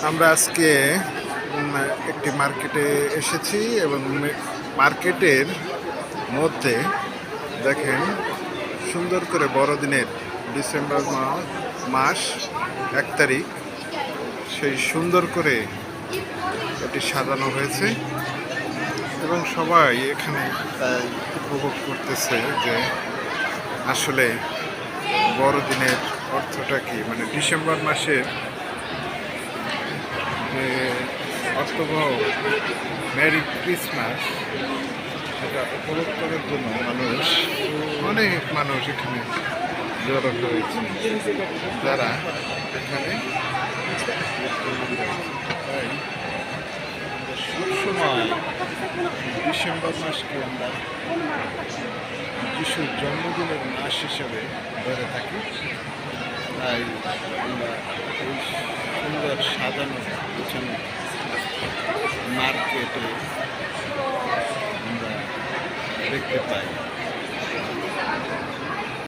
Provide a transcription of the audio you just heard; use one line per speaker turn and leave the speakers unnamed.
আমরা আজকে একটি মার্কেটে এসেছি এবং মার্কেটের মধ্যে দেখেন সুন্দর করে বড়দিনের ডিসেম্বর মাস 1 তারিখ সেই সুন্দর করে এটি সাজানো হয়েছে এবং সবাই এখানে তাই উপভোগ করতেছে যে আসলে বড়দিনের অর্থটা কি, মানে ডিসেম্বর মাসের যে অর্থবহ মেরি ক্রিসমাস সেটা উপভোগ করার জন্য অনেক মানুষ এখানে জড়ো হয়েছে, যারা এখানে তাই সবসময় ডিসেম্বর মাসকে আমরা যিশুর জন্মদিনের মাস হিসেবে ধরে থাকি। তাই আমরা এই সুন্দর সাজানো গোছানো মার্কেটে আমরা দেখতে পাই।